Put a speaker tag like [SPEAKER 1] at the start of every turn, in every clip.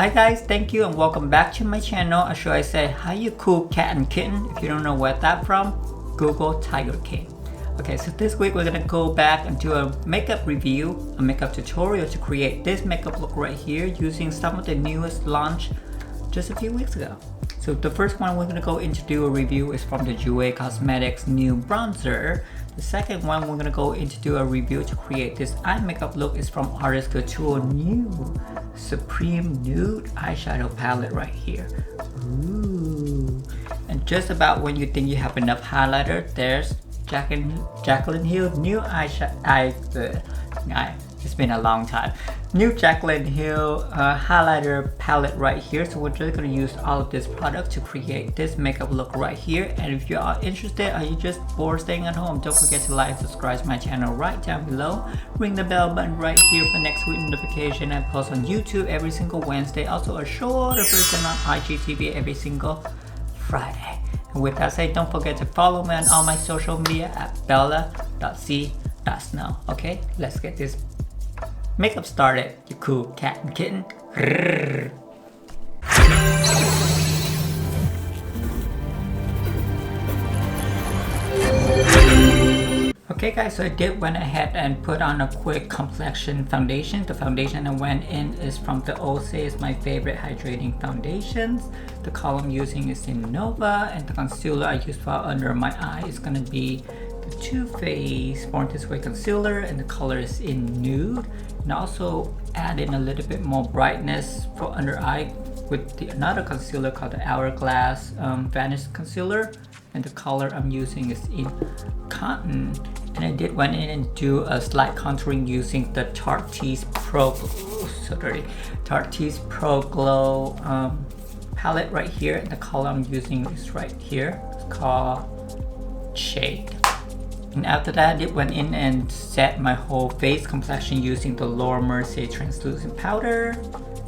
[SPEAKER 1] Hi guys, thank you and welcome back to my channel. Or should I say, hi you cool cat and kitten. If you don't know where that from, Google Tiger King. Okay, so this week we're gonna go back and do a makeup review, a makeup tutorial to create this makeup look right here using some of the newest launch just a few weeks ago. So the first one we're gonna go in to do a review is from the Jouer Cosmetics new bronzer. The second one we're gonna go in to do a review to create this eye makeup look is from Artist Couture new Supreme Nude eyeshadow palette right here. Ooh. And just about when you think you have enough highlighter, there's Jaclyn Hill new it's been a long time. New Jaclyn Hill highlighter palette right here. So we're just gonna use all of this product to create this makeup look right here. And if you are interested, are you just bored staying at home, don't forget to like and subscribe to my channel right down below. Ring the bell button right here for next week notification. I post on YouTube every single Wednesday. Also a shorter version on IGTV every single Friday. And with that said, don't forget to follow me on all my social media at bella.c.snow. Okay, let's get this makeup started, you cool cat and kitten. Okay guys, so I did went ahead and put on a quick complexion foundation. The foundation I went in is from the ORCÉ. It's my favorite hydrating foundations. The color I'm using is in Nova, and the concealer I use for under my eye is gonna be the Too Faced Born This Way concealer, and the color is in Nude. And also add in a little bit more brightness for under eye with another concealer called the Hourglass Vanish Concealer, and the color I'm using is in Cotton. And I did went in and do a slight contouring using the Tarte's Pro Glow, so dirty, Tarte's Pro Glow palette right here, and the color I'm using is right here. It's called Shade. And after that, I went in and set my whole face complexion using the Laura Mercier translucent powder.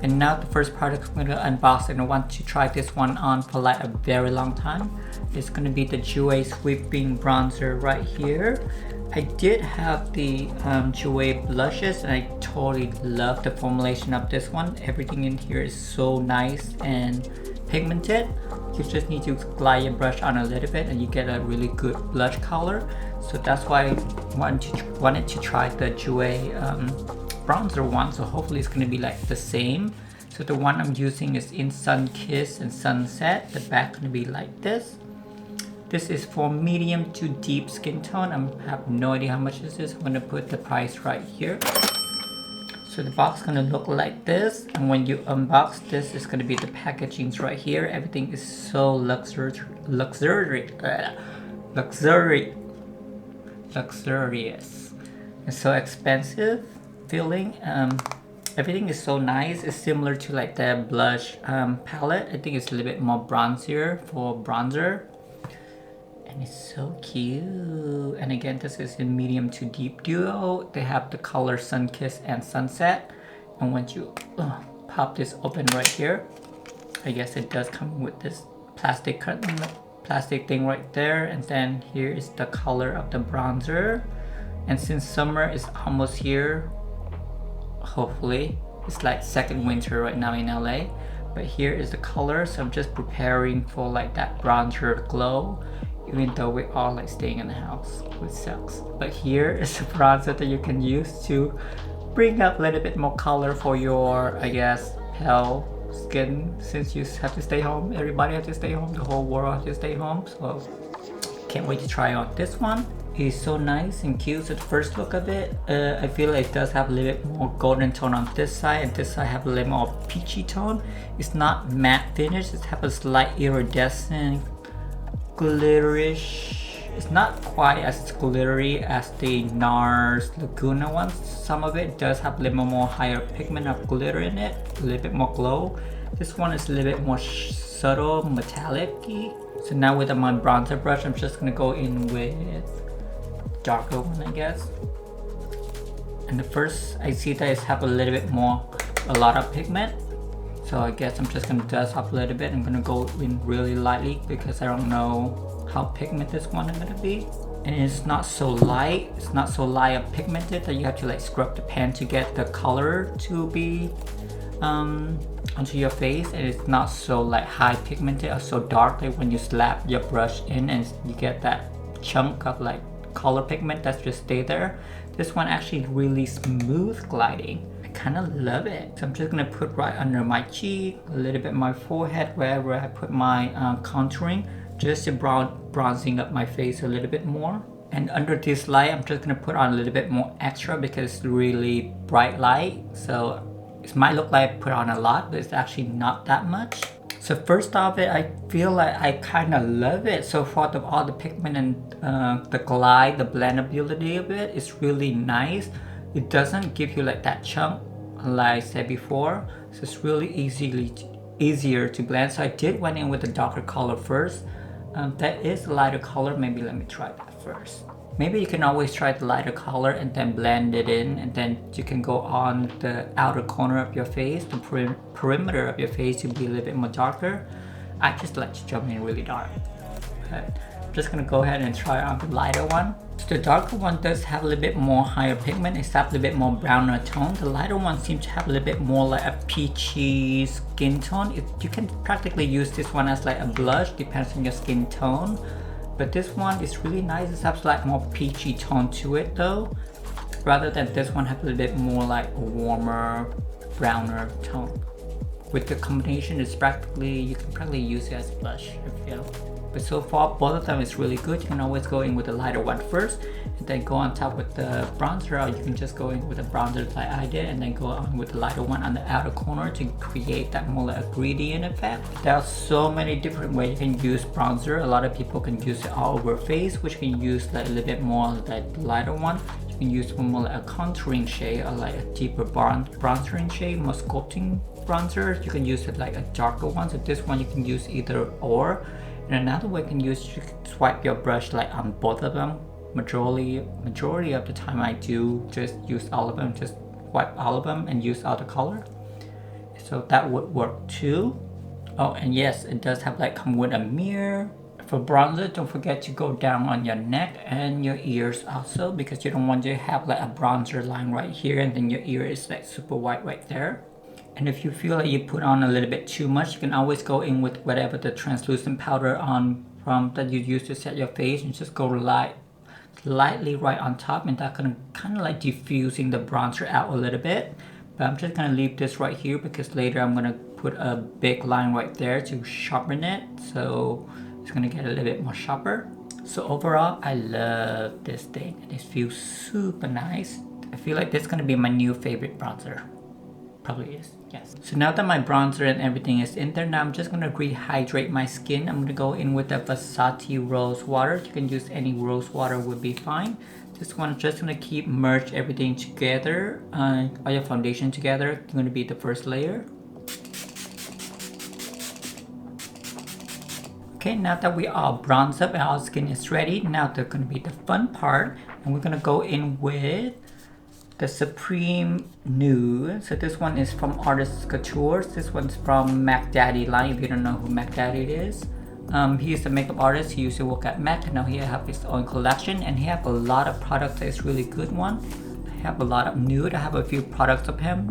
[SPEAKER 1] And now the first product I'm going to unbox, and I want to try this one on for like a very long time. It's going to be the Jouer Sweeping Bronzer right here. I did have the Jouer blushes, and I totally love the formulation of this one. Everything in here is so nice and pigmented. You just need to glide your brush on a little bit and you get a really good blush color. So that's why I wanted to try the Jouer bronzer one. So hopefully it's gonna be like the same. So the one I'm using is in Sun Kiss and Sunset. The back gonna be like this. This is for medium to deep skin tone. I have no idea how much this is. I'm gonna put the price right here. So the box is gonna look like this, and when you unbox this, is gonna be the packagings right here. Everything is so luxurious. It's so expensive feeling. Everything is so nice. It's similar to like the blush palette. I think it's a little bit more bronzier for bronzer. And it's so cute. And again, this is in medium to deep duo. They have the color Sun Kiss and Sunset. And once you pop this open right here, I guess it does come with this plastic thing right there. And then here is the color of the bronzer. And since summer is almost here, hopefully, it's like second winter right now in LA. But here is the color, so I'm just preparing for like that bronzer glow. Even though we're all like staying in the house, which sucks. But here is a bronzer that you can use to bring up a little bit more color for your, I guess, pale skin, since you have to stay home. Everybody has to stay home, the whole world has to stay home. So can't wait to try on this one. It's so nice and cute. So the first look of it, I feel like it does have a little bit more golden tone on this side, and this side have a little more peachy tone. It's not matte finish, it has a slight iridescent glitterish. It's not quite as glittery as the NARS Laguna ones. Some of it does have a little more higher pigment of glitter in it, a little bit more glow. This one is a little bit more subtle metallic-y. So now with my bronzer brush, I'm just gonna go in with darker one, I guess. And the first I see that it have a little bit more, a lot of pigment. So I guess I'm just gonna dust up a little bit. I'm gonna go in really lightly because I don't know how pigmented this one is gonna be. And it's not so light. It's not so light and pigmented that you have to like scrub the pan to get the color to be onto your face, and it's not so like high pigmented or so dark like when you slap your brush in and you get that chunk of like color pigment that's just stay there. This one actually really smooth gliding. I kind of love it. So I'm just gonna put right under my cheek, a little bit my forehead, wherever I put my contouring, just to bronzing up my face a little bit more. And under this light, I'm just gonna put on a little bit more extra because it's really bright light. So it might look like I put on a lot, but it's actually not that much. So first off, I feel like I kind of love it. So far, all the pigment and the glide, the blendability of it is really nice. It doesn't give you like that chunk, like I said before. So it's really easier to blend. So I did went in with a darker color first. That is a lighter color. Maybe let me try that first. Maybe you can always try the lighter color and then blend it in, and then you can go on the outer corner of your face, the perimeter of your face to be a little bit more darker. I just like to jump in really dark. But I'm just gonna go ahead and try on the lighter one. So the darker one does have a little bit more higher pigment. It's have a little bit more browner tone. The lighter one seems to have a little bit more like a peachy skin tone. You can practically use this one as like a blush, depends on your skin tone. But this one is really nice. It has like more peachy tone to it though, rather than this one have a little bit more like a warmer, browner tone. With the combination, it's practically, you can probably use it as a blush, I feel. But so far, both of them is really good. You can always go in with the lighter one first, and then go on top with the bronzer, or you can just go in with the bronzer like I did, and then go on with the lighter one on the outer corner to create that more like a gradient effect. There are so many different ways you can use bronzer. A lot of people can use it all over face, which you can use like a little bit more like the lighter one. You can use more like a contouring shade or like a deeper bronzering shade, more sculpting bronzer. You can use it like a darker one. So this one you can use either or. And another way you can use, you can swipe your brush like on both of them. Majority of the time I do just use all of them, just wipe all of them and use all the color. So that would work too. Oh, and yes, it does have like come with a mirror. For bronzer, don't forget to go down on your neck and your ears also, because you don't want to have like a bronzer line right here and then your ear is like super white right there. And if you feel like you put on a little bit too much, you can always go in with whatever the translucent powder from that you use to set your face, and just go lightly right on top, and that's gonna kind of like diffusing the bronzer out a little bit. But I'm just gonna leave this right here because later I'm gonna put a big line right there to sharpen it, so it's gonna get a little bit more sharper. So overall, I love this thing, and it feels super nice. I feel like this is gonna be my new favorite bronzer. Probably is, yes. So now that my bronzer and everything is in there, now I'm just gonna rehydrate my skin. I'm gonna go in with the Versace rose water. You can use any rose water, would be fine. This one, just gonna keep merge everything together, all your foundation together. It's gonna be the first layer. Okay, now that we are bronzed up and our skin is ready, now there's gonna be the fun part, and we're gonna go in with the Supreme Nude. So this one is from Artist Couture. This one's from Mac Daddy line, if you don't know who Mac Daddy is. He is a makeup artist. He used to work at Mac, and now he have his own collection, and he have a lot of products that is really good one. I have a lot of nude. I have a few products of him.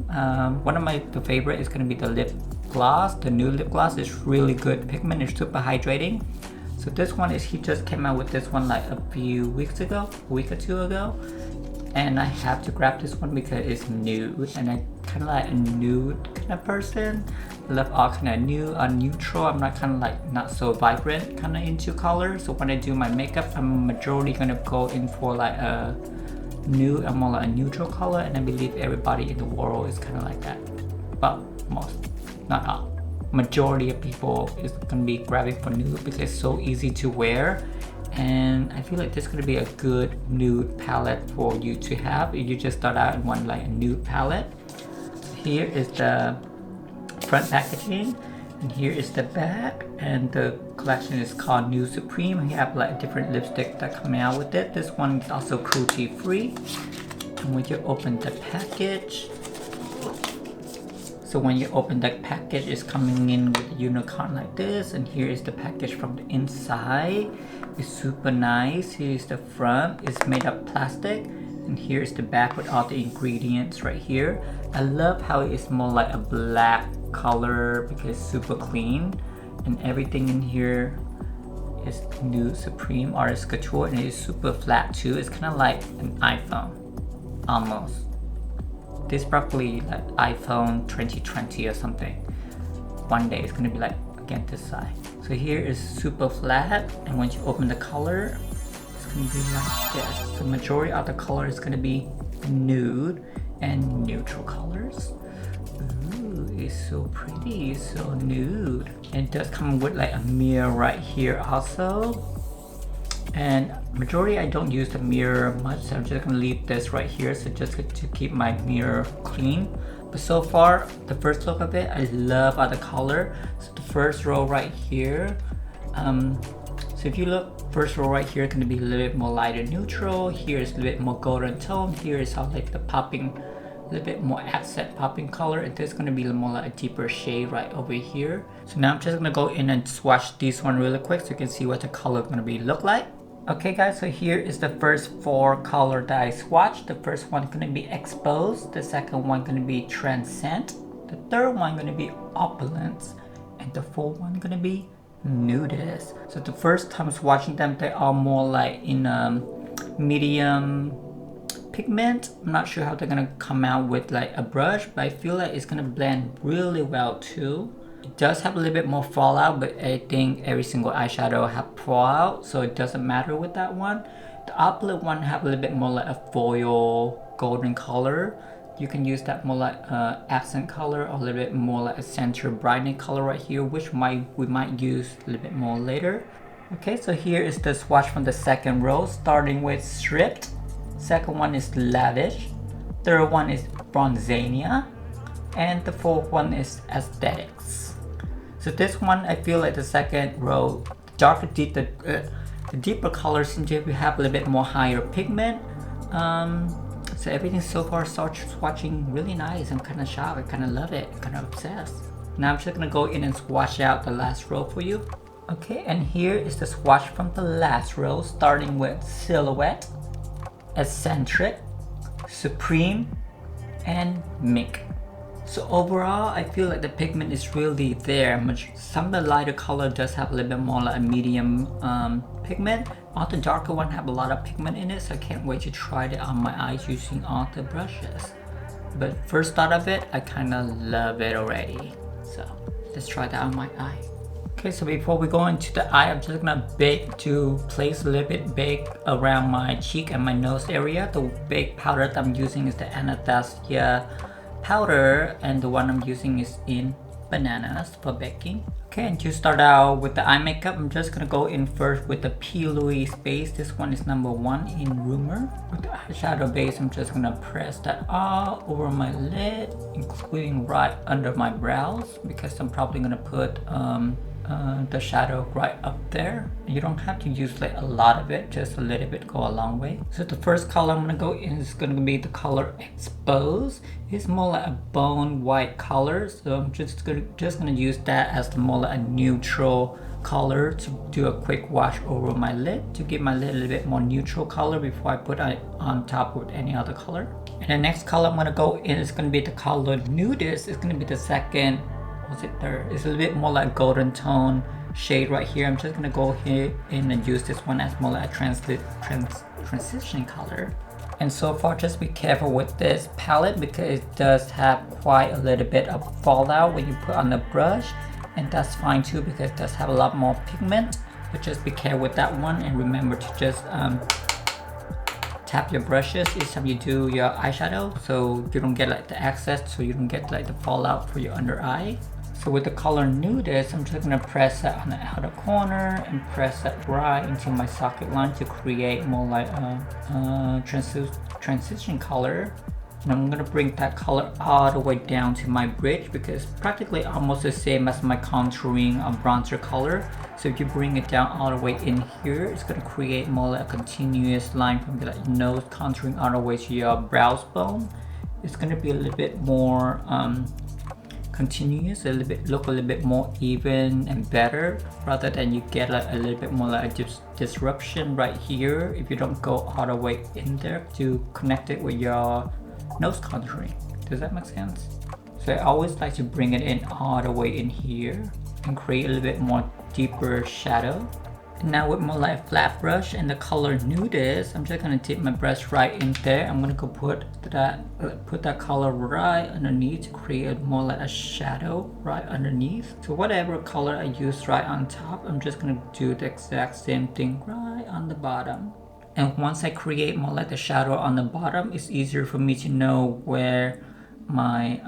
[SPEAKER 1] One of my favorite is gonna be the lip gloss. The nude lip gloss is really good pigment. It's super hydrating. So this one is, he just came out with this one like a few weeks ago, a week or two ago. And I have to grab this one because it's nude, and I kind of like a nude kind of person. I love all kind of nude or neutral. I'm not kind of like not so vibrant kind of into color. So when I do my makeup, I'm majority gonna go in for like a nude, more like a neutral color, and I believe everybody in the world is kind of like that. Well, most, not all. Majority of people is gonna be grabbing for nude because it's so easy to wear. And I feel like this is going to be a good nude palette for you to have if you just start out and want like a nude palette. So here is the front packaging, and here is the back, and the collection is called Nude Supreme. You have like different lipstick that come out with it. This one is also cruelty free. And when you open the package, so when you open the package, it's coming in with a unicorn like this, and here is the package from the inside. It's super nice. Here's the front. It's made of plastic, and here's the back with all the ingredients right here. I love how it's more like a black color because it's super clean, and everything in here is Nude Supreme Artist Couture, and it is super flat too. It's kind of like an iPhone, almost. This is probably like iPhone 2020 or something. One day it's gonna be like again this side. So here is super flat, and once you open the color, it's gonna be like this. The majority of the color is gonna be nude and neutral colors. Ooh, it's so pretty, it's so nude. And it does come with like a mirror right here also. And majority I don't use the mirror much, so I'm just gonna leave this right here, so just to keep my mirror clean. But so far, the first look of it, I love the color. So the first row right here, so if you look, first row right here is gonna be a little bit more lighter neutral. Here is a little bit more golden tone. Here is how like the popping, a little bit more accent popping color, and this is gonna be more like a deeper shade right over here. So now I'm just gonna go in and swatch this one really quick so you can see what the color is gonna be look like. Okay guys, so here is the first 4 color that I swatched. The first one is going to be Exposed, the second one going to be Transcend, the third one going to be Opulence, and the fourth one going to be Nudes. So the first time swatching them, they are more like in medium pigment. I'm not sure how they're going to come out with like a brush, but I feel like it's going to blend really well too. It does have a little bit more fallout, but I think every single eyeshadow have fallout, so it doesn't matter with that one. The opulent one have a little bit more like a foil golden color. You can use that more like accent color, or a little bit more like a center brightening color right here, which we might use a little bit more later. Okay, so here is the swatch from the second row, starting with Stripped. Second one is Lavish. Third one is Bronzania. And the fourth one is Aesthetics. So this one, I feel like the second row, the deeper colors seem to have a little bit more higher pigment. So everything so far starts swatching really nice. I'm kind of shocked. I kind of love it. I'm kind of obsessed. Now I'm just gonna go in and swatch out the last row for you. Okay, and here is the swatch from the last row, starting with Silhouette, Eccentric, Supreme, and Mink. So overall, I feel like the pigment is really there. Some of the lighter color does have a little bit more like a medium pigment. All the darker one have a lot of pigment in it, so I can't wait to try it on my eyes using all the brushes. But first thought of it, I kind of love it already. So let's try that on my eye. Okay, so before we go into the eye, I'm just gonna bake to place a little bit bake around my cheek and my nose area. The bake powder that I'm using is the Anastasia powder, and the one I'm using is in Bananas for baking. Okay, and to start out with the eye makeup, I'm just gonna go in first with the P. Louise base. This one is number 1 in Rumor. With the eyeshadow base, I'm just gonna press that all over my lid, including right under my brows, because I'm probably gonna put the shadow right up there. You don't have to use like a lot of it, just a little bit go a long way. So the first color I'm gonna go in is gonna be the color Exposed. It's more like a bone white color, so I'm just gonna use that as the more like a neutral color to do a quick wash over my lid to give my lid a little bit more neutral color before I put it on top with any other color. And the next color I'm gonna go in is gonna be the color Nudes. It's gonna be the second, third. It's a little bit more like golden tone shade right here. I'm just gonna go here in and use this one as more like a transition color. And so far, just be careful with this palette because it does have quite a little bit of fallout when you put on the brush, and that's fine too because it does have a lot more pigment. But just be careful with that one, and remember to just tap your brushes each time you do your eyeshadow, so you don't get like the excess, so you don't get like the fallout for your under eye. So with the color Nudes, I'm just gonna press that on the outer corner and press that right into my socket line to create more like a transition color. And I'm gonna bring that color all the way down to my bridge because it's practically almost the same as my contouring bronzer color. So if you bring it down all the way in here, it's gonna create more like a continuous line from your like nose contouring all the way to your brows bone. It's gonna be a little bit more continuous, look a little bit more even and better, rather than you get like a little bit more like a disruption right here if you don't go all the way in there to connect it with your nose contouring. Does that make sense? So I always like to bring it in all the way in here and create a little bit more deeper shadow. And now with more like flat brush and the color Nudes, I'm just gonna dip my brush right in there. I'm gonna go put that color right underneath to create more like a shadow right underneath. So whatever color I use right on top, I'm just gonna do the exact same thing right on the bottom. And once I create more like the shadow on the bottom, it's easier for me to know where my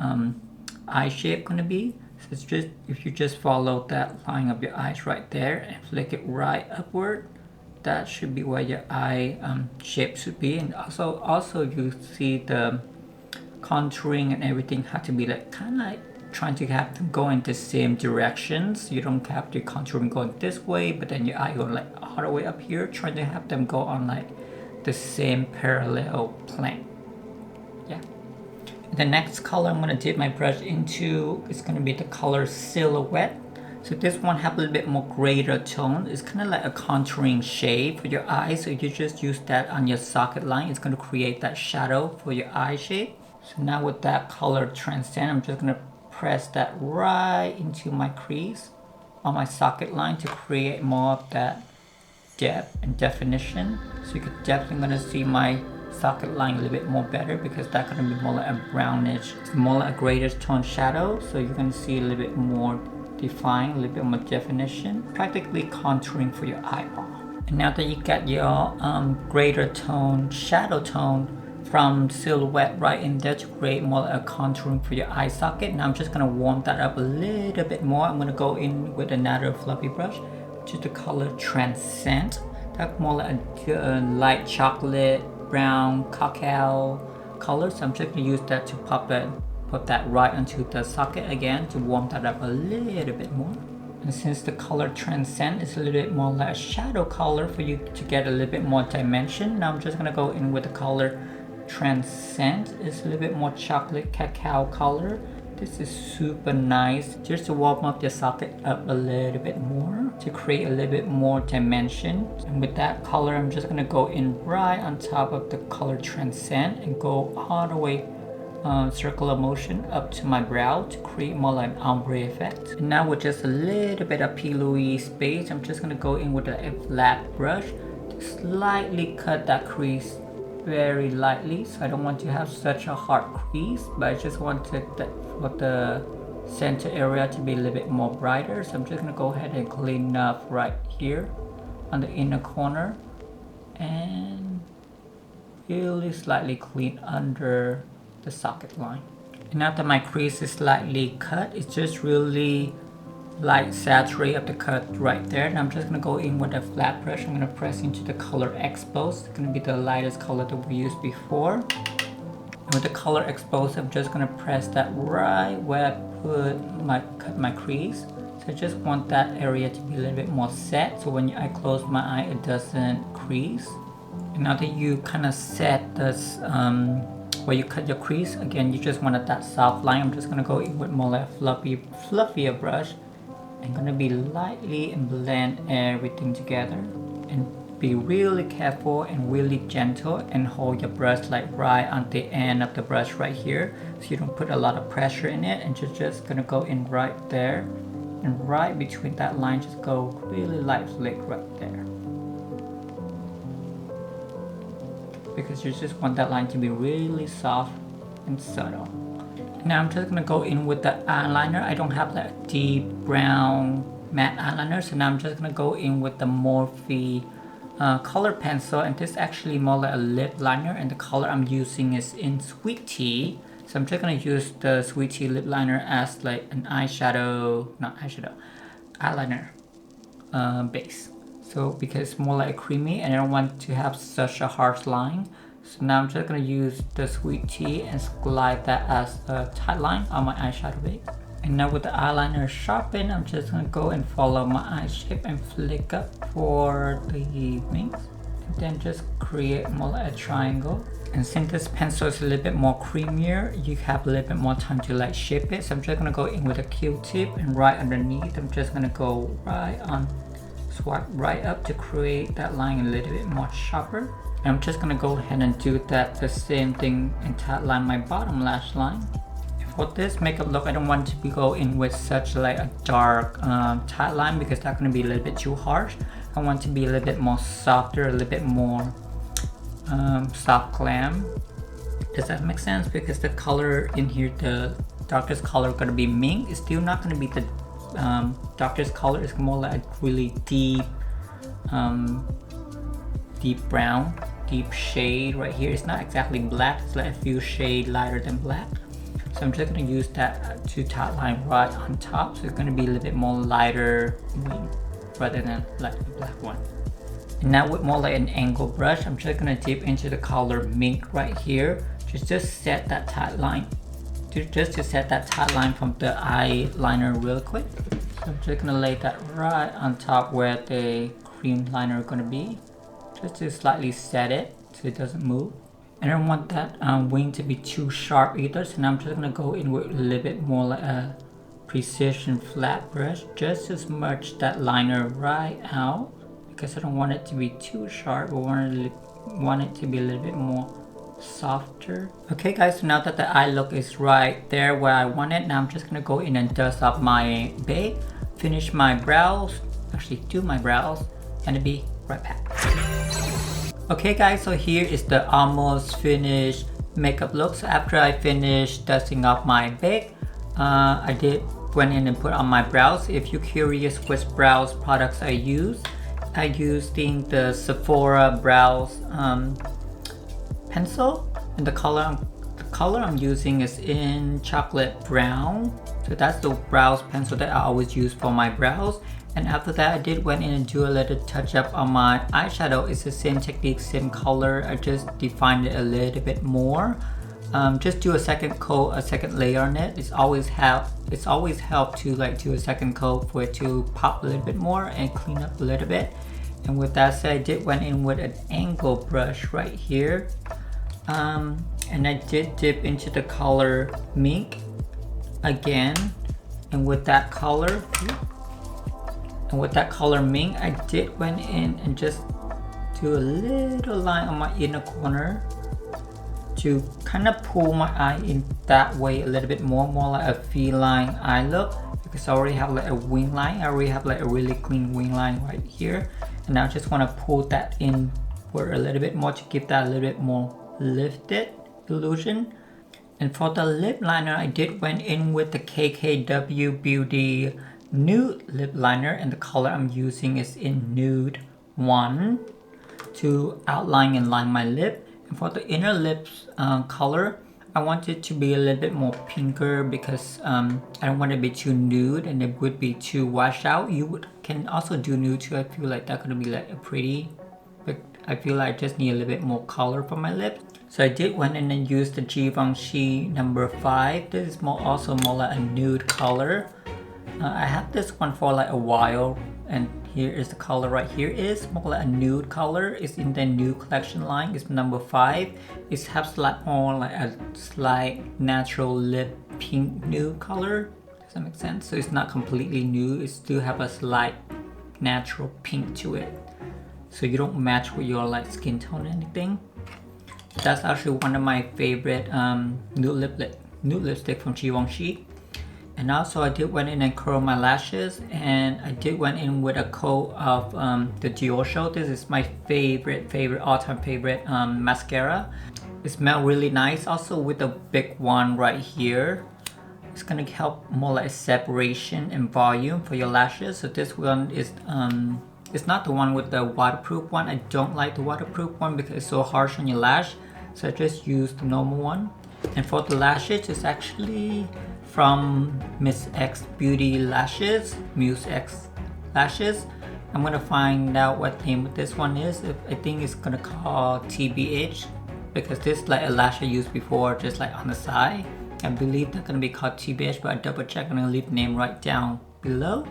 [SPEAKER 1] eye shape gonna be. So it's just, if you just follow that line of your eyes right there and flick it right upward, that should be where your eye shape should be. And also you see the contouring and everything have to be like kind of like trying to have them go in the same directions. You don't have the contouring going this way, but then your eye going like all the way up here, trying to have them go on like the same parallel plane. Yeah. The next color I'm going to dip my brush into is going to be the color Silhouette. So this one have a little bit more greater tone. It's kind of like a contouring shade for your eyes. So you just use that on your socket line. It's going to create that shadow for your eye shape. So now with that color Transcend, I'm just going to press that right into my crease on my socket line to create more of that depth and definition. So you could definitely going to see my socket line a little bit more better, because that's going to be more like a brownish, more like a greater tone shadow. So you're going to see a little bit more defined, a little bit more definition, practically contouring for your eyeball. And now that you got your greater tone shadow tone from Silhouette right in there to create more like a contouring for your eye socket, now I'm just going to warm that up a little bit more. I'm going to go in with another fluffy brush, which is the color Transcend. That's more like a light chocolate brown cacao color. So I'm just going to use that to put that right onto the socket again to warm that up a little bit more. And since the color Transcend is a little bit more like a shadow color for you to get a little bit more dimension, now I'm just going to go in with the color Transcend. It's a little bit more chocolate cacao color. This is super nice just to warm up your socket up a little bit more to create a little bit more dimension. And with that color, I'm just going to go in right on top of the color Transcend and go all the way circular motion up to my brow to create more like an ombre effect. And now with just a little bit of pillowy space, I'm just going to go in with a flat brush to slightly cut that crease very lightly. So I don't want to have such a hard crease, but I just wanted that for the center area to be a little bit more brighter. So I'm just going to go ahead and clean up right here on the inner corner and really slightly clean under the socket line. And now that my crease is slightly cut, it's just really light saturate of the cut right there. And I'm just going to go in with a flat brush. I'm going to press into the color Expose. It's going to be the lightest color that we used before. And with the color Expose, I'm just going to press that right where I cut my crease. So I just want that area to be a little bit more set, so when I close my eye it doesn't crease. And now that you kind of set this where you cut your crease, again you just wanted that soft line. I'm just going to go in with more like a fluffier brush. I'm going to be lightly and blend everything together and be really careful and really gentle and hold your brush like right on the end of the brush right here, so you don't put a lot of pressure in it, and you're just going to go in right there and right between that line, just go really light flick right there, because you just want that line to be really soft and subtle. Now I'm just going to go in with the eyeliner. I don't have that deep brown matte eyeliner, so now I'm just going to go in with the Morphe color pencil, and this is actually more like a lip liner, and the color I'm using is in Sweet Tea. So I'm just going to use the Sweet Tea lip liner as like an eyeliner base. So because it's more like creamy and I don't want to have such a harsh line. So now I'm just going to use the Sweet Tea and glide that as a tight line on my eyeshadow base. And now with the eyeliner sharpened, I'm just going to go and follow my eye shape and flick up for the wings. And then just create more like a triangle. And since this pencil is a little bit more creamier, you have a little bit more time to like shape it. So I'm just going to go in with a Q-tip, and right underneath I'm just going to go right on, swipe right up to create that line a little bit more sharper. And I'm just going to go ahead and do that the same thing and line my bottom lash line. for this makeup look, I don't want to go in with such like a dark tight line because that's going to be a little bit too harsh. I want to be a little bit more softer, a little bit more soft glam. Does that make sense? Because the color in here, the darkest color going to be mink. It's still not going to be the darkest color. It's more like a really deep deep brown, deep shade right here. It's not exactly black, it's like a few shades lighter than black. So I'm just going to use that to top line right on top, so it's going to be a little bit more lighter rather than like the black one. And now with more like an angle brush, I'm just going to dip into the color mink right here, just set that tight line, just to set that tight line from the eyeliner real quick. So I'm just going to lay that right on top where the cream liner is going to be, just to slightly set it so it doesn't move. And I don't want that wing to be too sharp either, so now I'm just going to go in with a little bit more like a precision flat brush, just to smudge that liner right out, because I don't want it to be too sharp. I want it to be a little bit more softer. Okay guys, so now that the eye look is right there where I want it, now I'm just going to go in and dust up my base, finish my brows, actually do my brows, and I'll be right back. Okay guys, so here is the almost finished makeup look. So after I finished dusting off my base, I went in and put on my brows. If you're curious which brows products I use the Sephora brows pencil, and the color I'm using is in chocolate brown. So that's the brows pencil that I always use for my brows. And after that, I went in and do a little touch up on my eyeshadow. It's the same technique, same color. I just defined it a little bit more. Just do a second coat, a second layer on it. It's always helped to like do a second coat for it to pop a little bit more and clean up a little bit. And with that said, I went in with an angle brush right here. And I did dip into the color mink again. And with that color mink, I went in and just do a little line on my inner corner to kind of pull my eye in that way a little bit more like a feline eye look, because I already have like a wing line. I already have like a really clean wing line right here, and now I just want to pull that in for a little bit more to give that a little bit more lifted illusion. And for the lip liner, I went in with the KKW Beauty nude lip liner, and the color I'm using is in nude 1 to outline and line my lip. And for the inner lips color, I want it to be a little bit more pinker because I don't want it to be too nude and it would be too washed out. You can also do nude too. I feel like that's gonna be like a pretty, but I feel like I just need a little bit more color for my lips. So I went in and used the Givenchy number 5. This is also more like a nude color. I had this one for like a while, and here is the color right here. Is more like a nude color. It's in the new collection line. It's number 5. It has like more like a slight natural lip pink nude color. Does that make sense? So it's not completely nude. It still have a slight natural pink to it. So you don't match with your like skin tone or anything. That's actually one of my favorite nude lipstick from Givenchy. And also I went in and curl my lashes, and I went in with a coat of the Jouer Show. This is my favorite all-time favorite mascara. It smells really nice. Also with the big one right here, it's gonna help more like separation and volume for your lashes. So this one is it's not the one with the waterproof one. I don't like the waterproof one because it's so harsh on your lash, so I just used the normal one. And for the lashes, it's actually from Miss X Beauty Lashes, Muse X Lashes. I'm gonna find out what name this one is. I think it's gonna call TBH, because this like a lash I used before, just like on the side. I believe they're gonna be called TBH, but I double check. I'm gonna leave the name right down below.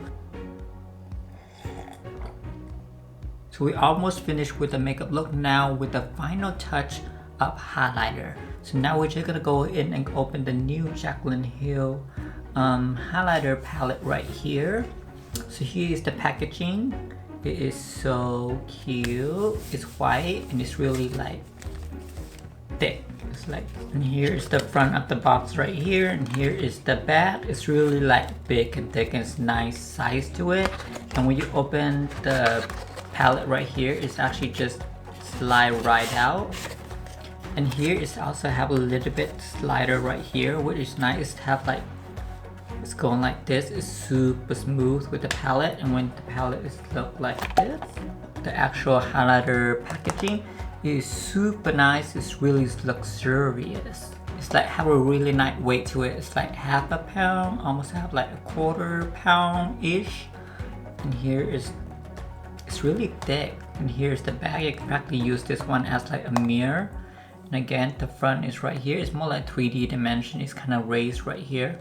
[SPEAKER 1] So we almost finished with the makeup look. Now with the final touch of highlighter. So now we're just gonna go in and open the new Jaclyn Hill highlighter palette right here. So here is the packaging. It is so cute. It's white and it's really like thick. looks like. And here is the front of the box right here, and here is the back. It's really like big and thick and it's nice size to it. And when you open the palette right here, it's actually just slide right out. And here is also have a little bit slider right here, which is nice to have like, it's going like this. It's super smooth with the palette, and when the palette is look like this, the actual highlighter packaging is super nice. It's really luxurious. It's like have a really nice weight to it. It's like half a pound, almost have like a quarter pound ish. And here is, it's really thick. And here's the back. You can practically use this one as like a mirror. And again, the front is right here. It's more like 3D dimension. It's kind of raised right here.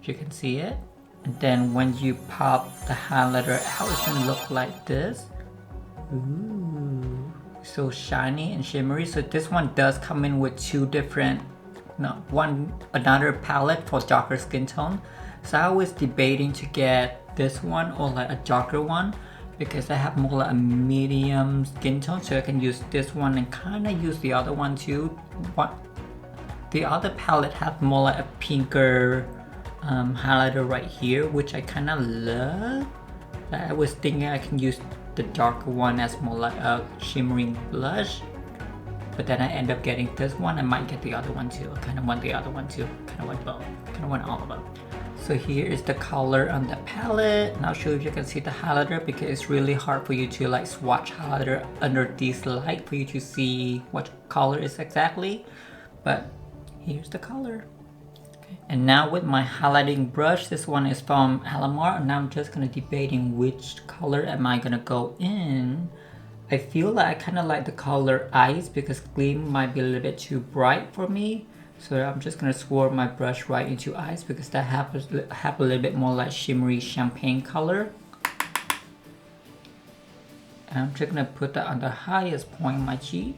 [SPEAKER 1] You can see it. And then when you pop the highlighter out, it's gonna look like this. Ooh, so shiny and shimmery. So this one does come in with two different, another palette for darker skin tone. So I was debating to get this one or like a darker one, because I have more like a medium skin tone, so I can use this one and kind of use the other one too. The other palette has more like a pinker highlighter right here, which I kind of love. I was thinking I can use the darker one as more like a shimmering blush, but then I end up getting this one. I might get the other one too. I kind of want the other one too. Kind of want both. Kind of want all of them. So here is the color on the palette, and I'll show you if you can see the highlighter, because it's really hard for you to like swatch highlighter under this light for you to see what color is exactly. But here's the color. And now with my highlighting brush, this one is from Alamar, and now I'm just gonna debating which color am I gonna go in. I feel like I kind of like the color Ice, because Gleam might be a little bit too bright for me. So I'm just gonna swirl my brush right into Ice, because that have a little bit more like shimmery champagne color. And I'm just gonna put that on the highest point of my cheek.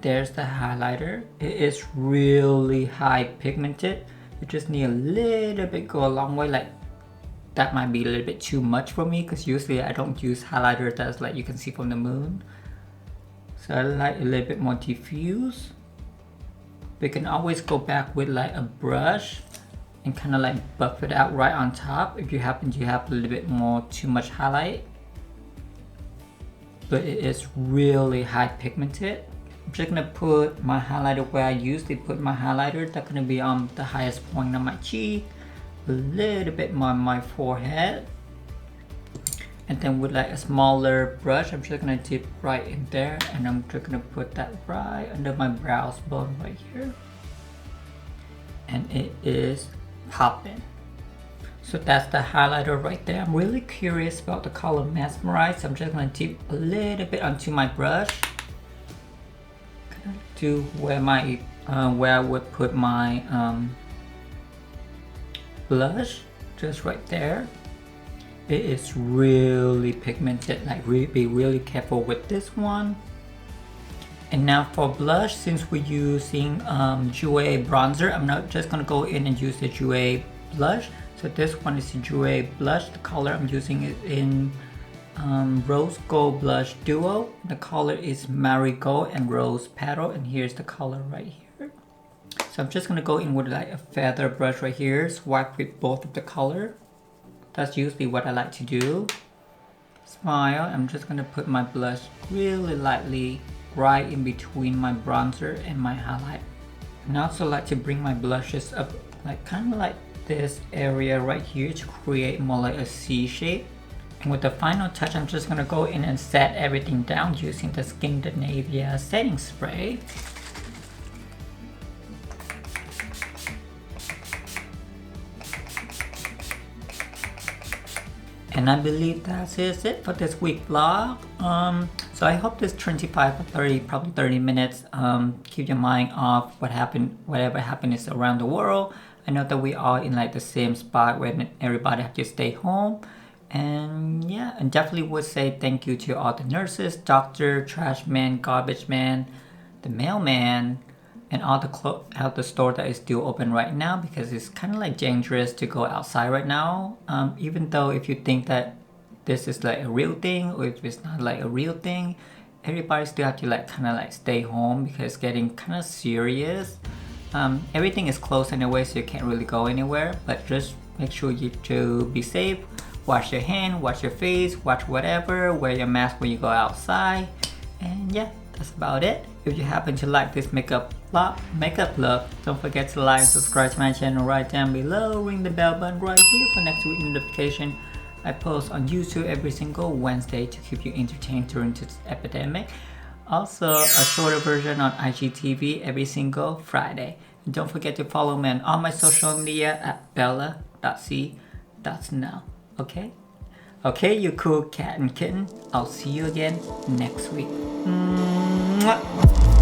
[SPEAKER 1] There's the highlighter. It is really high pigmented. You just need a little bit, go a long way. Like that might be a little bit too much for me, because usually I don't use highlighter that's like you can see from the moon. So I like a little bit more diffuse. We can always go back with like a brush and kind of like buff it out right on top if you happen to have a little bit more too much highlight. But it is really high pigmented. I'm just gonna put my highlighter where I usually put my highlighter. That's gonna be on the highest point on my cheek, a little bit more on my forehead, and then with like a smaller brush, I'm just gonna dip right in there, and I'm just gonna put that right under my brows bone right here, and it is popping. So that's the highlighter right there. I'm really curious about the color Mesmerize. So I'm just gonna dip a little bit onto my brush to where my where I would put my blush, just right there. It is really pigmented, like be really careful with this one. And now for blush, since we're using Jouer bronzer, I'm not just gonna go in and use the Jouer blush. So this one is the Jouer blush. The color I'm using is in Rose Gold Blush Duo. The color is Marigold and Rose Petal, and here's the color right here. So I'm just gonna go in with like a feather brush right here, swipe with both of the color. That's usually what I like to do. Smile. I'm just gonna put my blush really lightly right in between my bronzer and my highlight. And I also like to bring my blushes up like kind of like this area right here to create more like a C shape. And with the final touch, I'm just gonna go in and set everything down using the Scandinavia setting spray. And I believe that is it for this week vlog. So I hope this 25 or 30, probably 30 minutes, keep your mind off what happened, whatever happened is around the world. I know that we are in like the same spot when everybody have to stay home. And yeah, and definitely would say thank you to all the nurses, doctor, trash man, garbage man, the mailman, and all the store that is still open right now, because it's kind of like dangerous to go outside right now. Even though if you think that this is like a real thing or if it's not like a real thing. Everybody still have to like kind of like stay home because it's getting kind of serious. Everything is closed anyway, so you can't really go anywhere, but just make sure you to be safe. Wash your hand, wash your face, wash whatever, wear your mask when you go outside, and yeah, that's about it. If you happen to like this makeup look, don't forget to like and subscribe to my channel right down below. Ring the bell button right here for next week notification. I post on YouTube every single Wednesday to keep you entertained during this epidemic. Also, a shorter version on IGTV every single Friday. And don't forget to follow me on all my social media at bella.c.now. Okay? Okay, you cool cat and kitten. I'll see you again next week. Mwah.